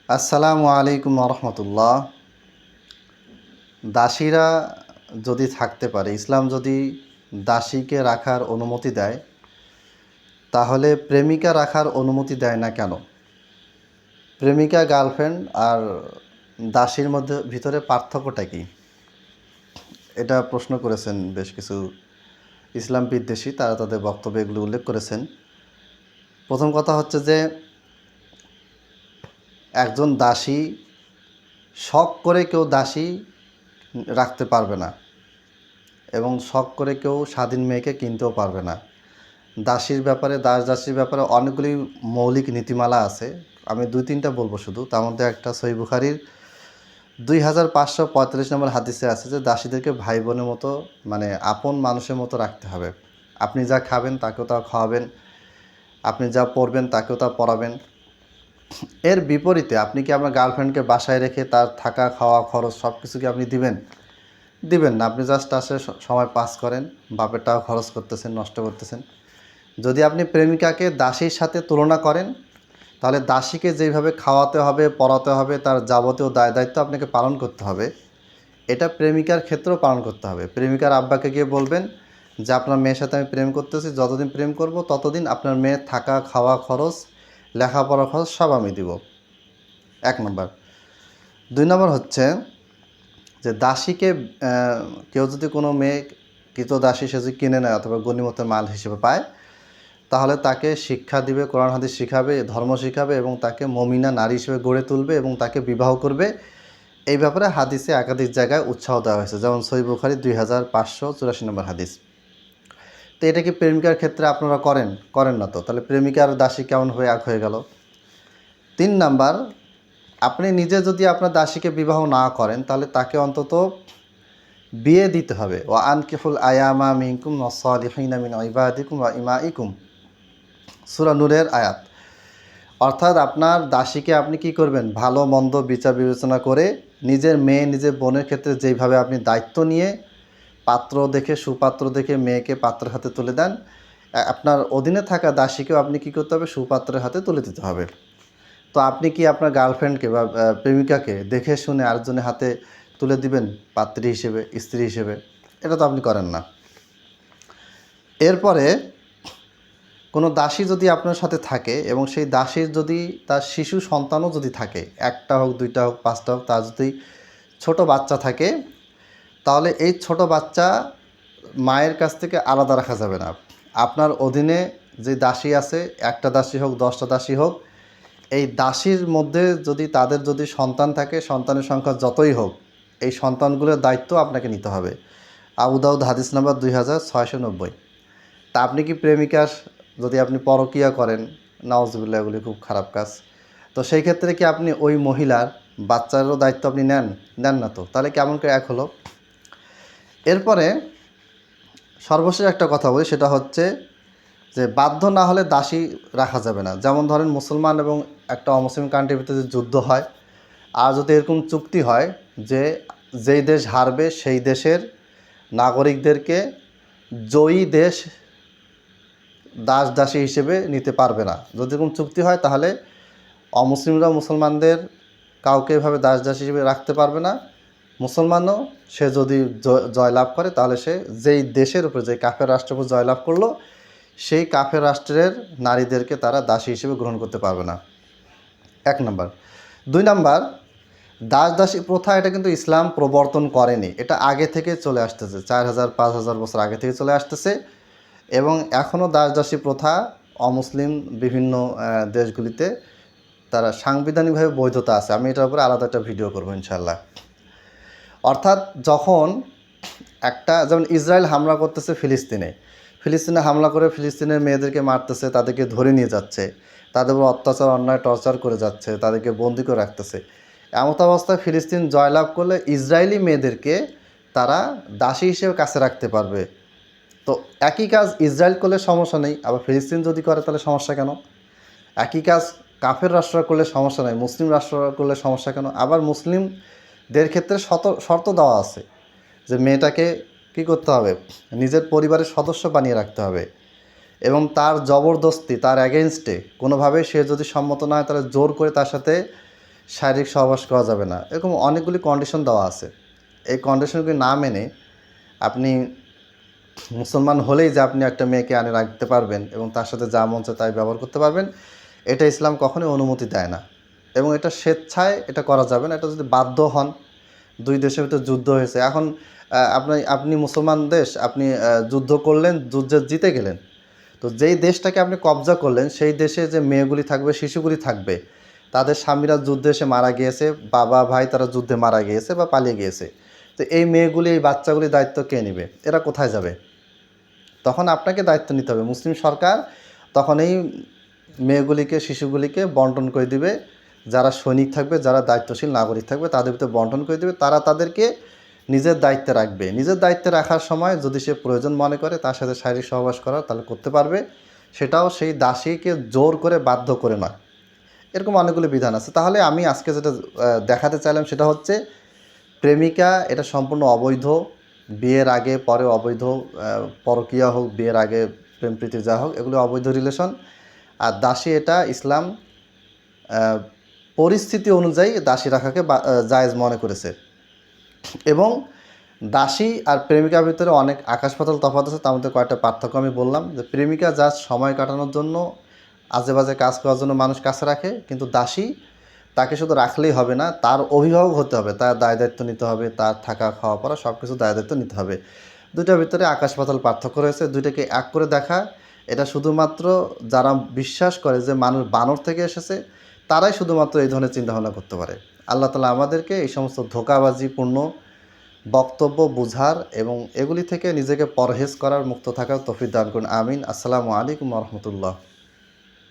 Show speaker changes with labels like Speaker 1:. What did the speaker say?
Speaker 1: আসসালামু আলাইকুম রহমতুল্লাহ। দাসীরা যদি থাকতে পারে, ইসলাম যদি দাসীকে রাখার অনুমতি দেয়, তাহলে প্রেমিকা রাখার অনুমতি দেয় না কেন? প্রেমিকা গার্লফ্রেন্ড আর দাসীর মধ্যে ভিতরে পার্থক্যটা কি? এটা প্রশ্ন করেছেন বেশ কিছু ইসলাম বিদ্বেষী, তারা তাদের বক্তব্যে এগুলো উল্লেখ করেছেন। প্রথম কথা হচ্ছে যে একজন দাসী, শখ করে কেউ দাসী রাখতে পারবে না এবং শখ করে কেউ স্বাধীন মেয়েকে কিনতেও পারবে না। দাসীর ব্যাপারে, দাসীর ব্যাপারে অনেকগুলি মৌলিক নীতিমালা আছে। আমি 2-3টা বলবো শুধু। তার মধ্যে একটা সহিহ বুখারীর 2545 নম্বর হাদিসে আছে যে দাসীদেরকে ভাই বোনের মতো, মানে আপন মানুষের মতো রাখতে হবে। আপনি যা খাবেন তাকেও তা খাওয়াবেন, আপনি যা পরবেন তাকেও তা পরাবেন। এর বিপরীতে আপনি কি আপনার গার্লফ্রেন্ডকে বাসায় রেখে তার থাকা, খাওয়া, খরচ সব কিছু কি আপনি দিবেন? দিবেন না। আপনি জাস্ট আসে সময় পাস করেন, বাপের টাকা খরচ করতেছেন, নষ্ট করতেছেন। যদি আপনি প্রেমিকাকে দাসীর সাথে তুলনা করেন, তাহলে দাসীকে যেইভাবে খাওয়াতে হবে, পড়াতে হবে, তার যাবতীয় দায় দায়িত্ব আপনাকে পালন করতে হবে। এটা প্রেমিকার ক্ষেত্রেও পালন করতে হবে। প্রেমিকার আব্বাকে গিয়ে বলবেন যে আপনার মেয়ের সাথে আমি প্রেম করতেছি, যতদিন প্রেম করব ততদিন আপনার মেয়ের থাকা, খাওয়া খরচ, লেখাপড়া খরচ সব আমি দিব। 1 নম্বর। 2 নম্বর হচ্ছে যে দাসীকে কেউ যদি কোনো মেয়ে দাসী সে যদি কিনে নেয় অথবা গনিমতের মাল হিসেবে পায়, তাহলে তাকে শিক্ষা দিবে, কোরআন হাদিস শিখাবে, ধর্ম শিখাবে এবং তাকে মমিনা নারী হিসেবে গড়ে তুলবে এবং তাকে বিবাহ করবে। এই ব্যাপারে হাদিসে একাধিক জায়গায় উৎসাহ দেওয়া হয়েছে, যেমন সহিহ বুখারী 2584 নম্বর হাদিস। তো এটা কি প্রেমিকার ক্ষেত্রে আপনারা করেন না তো? তাহলে প্রেমিকার দাসী কেমনভাবে এক হয়ে গেল? 3 নাম্বার, আপনি নিজে যদি আপনার দাসীকে বিবাহ না করেন, তাহলে তাকে অন্তত বিয়ে দিতে হবে। ওয়া আনকিহুল আয়ামা মিনকুম ওয়াস-সালিহিনা মিন ইবাদিকুম ওয়া ইমাইকুম, সূরা নূরের আয়াত। অর্থাৎ আপনার দাসীকে আপনি কি করবেন? ভালো মন্দ বিচার বিবেচনা করে নিজের মেয়ে, নিজের বোনের ক্ষেত্রে যেইভাবে আপনি দায়িত্ব নিয়ে পাত্র দেখে, সুপাত্র দেখে মেয়েকে পাত্রের হাতে তুলে দেন, আপনার অধীনে থাকা দাসীকেও আপনি কি করতে হবে? সুপাত্রের হাতে তুলে দিতে হবে। তো আপনি কি আপনার গার্লফ্রেন্ডকে বা প্রেমিকাকে দেখে শুনে আরেকজনের হাতে তুলে দিবেন পাত্রী হিসেবে, স্ত্রী হিসেবে? এটা তো আপনি করেন না। এরপরে কোনো দাসী যদি আপনার সাথে থাকে এবং সেই দাসীর যদি তার শিশু সন্তানও যদি থাকে, 1টা হোক, 2টা হোক, 5টা হোক, তার যদি ছোট বাচ্চা থাকে, তাহলে এই ছোট বাচ্চা মায়ের কাছ থেকে আলাদা রাখা যাবে না। আপনার অধীনে যে দাসী আছে, 1টা দাসী হোক, 10টা দাসী হোক, এই দাসীর মধ্যে যদি তাদের যদি সন্তান থাকে, সন্তানের সংখ্যা যতই হোক, এই সন্তানগুলোর দায়িত্ব আপনাকে নিতে হবে। আবু দাউদ হাদিস নাম্বার 2690। তা আপনি কি প্রেমিকার, যদি আপনি পরকীয়া করেন, নাউজুবিল্লাহ, এগুলি খুব খারাপ কাজ, তো সেই ক্ষেত্রে কি আপনি ওই মহিলার বাচ্চারও দায়িত্ব আপনি নেন না তো? তাহলে কেমন করে এক হলো? এরপরে সর্বশেষ একটা কথা বলি, সেটা হচ্ছে যে বাধ্য না হলে দাসী রাখা যাবে না। যেমন ধরেন মুসলমান এবং একটা অমুসলিম কান্ট্রির ভিতরে যুদ্ধ হয়, আর যদি এরকম চুক্তি হয় যে যেই দেশ হারবে সেই দেশের নাগরিকদেরকে জয়ী দেশ দাসী হিসেবে নিতে পারবে না। যদি এরকম চুক্তি হয়, তাহলে অমুসলিমরা মুসলমানদের কাউকে এভাবে দাসী হিসেবে রাখতে পারবে না। মুসলমানও সে যদি জয়লাভ করে, তাহলে সে যেই দেশের উপরে, যে কাফের রাষ্ট্রের উপর জয়লাভ করলো, সেই কাফের রাষ্ট্রের নারীদেরকে তারা দাসী হিসেবে গ্রহণ করতে পারবে না। 1 নাম্বার। 2 নাম্বার, দাসী প্রথা এটা কিন্তু ইসলাম প্রবর্তন করেনি। এটা আগে থেকে চলে আসতেছে, 4000-5000 বছর আগে থেকে চলে আসতেছে এবং এখনও দাসী প্রথা অমুসলিম বিভিন্ন দেশগুলিতে তারা সাংবিধানিকভাবে বৈধতা আছে। আমি এটার উপরে আলাদা একটা ভিডিও করবো ইনশাল্লাহ। অর্থাৎ যখন যেমন ইসরায়েল হামলা করতেছে ফিলিস্তিনে হামলা করে ফিলিস্তিনের মেয়েদেরকে মারতেছে, তাদেরকে ধরে নিয়ে যাচ্ছে, তাদের উপর অত্যাচার, অন্যায়, টর্চার করে যাচ্ছে, তাদেরকে বন্দি করে রাখতেছে। এমত অবস্থায় ফিলিস্তিন জয়লাভ করলে ইসরায়েলি মেয়েদেরকে তারা দাসী হিসেবে কাছে রাখতে পারবে। তো একই কাজ ইসরায়েল করলে সমস্যা নেই, আবার ফিলিস্তিন যদি করে তাহলে সমস্যা কেন? একই কাজ কাফের রাষ্ট্র করলে সমস্যা নেই, মুসলিম রাষ্ট্র করলে সমস্যা কেন? আবার মুসলিমদের ক্ষেত্রে শর্ত দেওয়া আছে যে মেয়েটাকে কী করতে হবে? নিজের পরিবারের সদস্য বানিয়ে রাখতে হবে এবং তার জবরদস্তি, তার অ্যাগেনস্টে কোনোভাবে সে যদি সম্মত না হয়, তাহলে জোর করে তার সাথে শারীরিক সহবাস করা যাবে না, এরকম অনেকগুলি কন্ডিশন দেওয়া আছে। এই কন্ডিশনগুলি না মেনে আপনি মুসলমান হলেই যে আপনি একটা মেয়েকে আনে রাখতে পারবেন এবং তার সাথে যা মন চায় তাই ব্যবহার করতে পারবেন, এটা ইসলাম কখনোই অনুমতি দেয় না। এবং এটা স্বেচ্ছায় এটা করা যাবে না। এটা যদি বাধ্য হন, দুই দেশের ভিতরে যুদ্ধ হয়েছে, এখন আপনি মুসলমান দেশ, আপনি যুদ্ধ করলেন, যুদ্ধে জিতে গেলেন, তো যেই দেশটাকে আপনি কবজা করলেন সেই দেশে যে মেয়েগুলি থাকবে, শিশুগুলি থাকবে, তাদের স্বামীরা যুদ্ধে এসে মারা গিয়েছে, বাবা ভাই তারা যুদ্ধে মারা গিয়েছে বা পালিয়ে গিয়েছে, তো এই মেয়েগুলি, এই বাচ্চাগুলির দায়িত্ব কে নেবে? এরা কোথায় যাবে? তখন আপনাকে দায়িত্ব নিতে হবে। মুসলিম সরকার তখন এই মেয়েগুলিকে, শিশুগুলিকে বন্টন করে দিবে, যারা সৈনিক থাকবে, যারা দায়িত্বশীল নাগরিক থাকবে, তাদের ভিতরে বন্টন করে দিবে। তারা তাদেরকে নিজের দায়িত্বে রাখবে। নিজের দায়িত্বে রাখার সময় যদি সে প্রয়োজন মনে করে তার সাথে শারীরিক সহবাস করার, তাহলে করতে পারবে। সেটাও সেই দাসীকে জোর করে, বাধ্য করে নয়। এরকম অনেকগুলো বিধান আছে। তাহলে আমি আজকে যেটা দেখাতে চাইলাম সেটা হচ্ছে, প্রেমিকা এটা সম্পূর্ণ অবৈধ। বিয়ের আগে পরে অবৈধ, পরকীয়া হোক, বিয়ের আগে প্রেম প্রীতি যা হোক, এগুলো অবৈধ রিলেশন। আর দাসী, এটা ইসলাম পরিস্থিতি অনুযায়ী দাসী রাখাকে জায়েজ মনে করেছে। এবং দাসী আর প্রেমিকার ভিতরে অনেক আকাশ পাতাল তফাৎ আছে। তার মধ্যে কয়েকটা পার্থক্য আমি বললাম, যে প্রেমিকা যা সময় কাটানোর জন্য, আজে বাজে কাজ করার জন্য মানুষ কাছে রাখে, কিন্তু দাসী তাকে শুধু রাখলেই হবে না, তার অভিভাবক হতে হবে, তার দায় দায়িত্ব নিতে হবে, তার থাকা খাওয়া পড়া সব কিছু দায় দায়িত্ব নিতে হবে। দুইটার ভিতরে আকাশ পাতাল পার্থক্য রয়েছে। দুইটাকে এক করে দেখা, এটা শুধুমাত্র যারা বিশ্বাস করে যে মানুষ বানর থেকে এসেছে, তারাই শুধুমাত্র এই ধরনের চিন্তাভাবনা করতে পারে। আল্লাহ তাআলা আমাদেরকে এই সমস্ত ধোঁকাবাজিপূর্ণ বক্তব্য বুঝার এবং এগুলি থেকে নিজেকে পরহেজ করার, মুক্ত থাকার তৌফিক দান করুন। আমিন। আসসালামু আলাইকুম ওয়া রাহমাতুল্লাহ।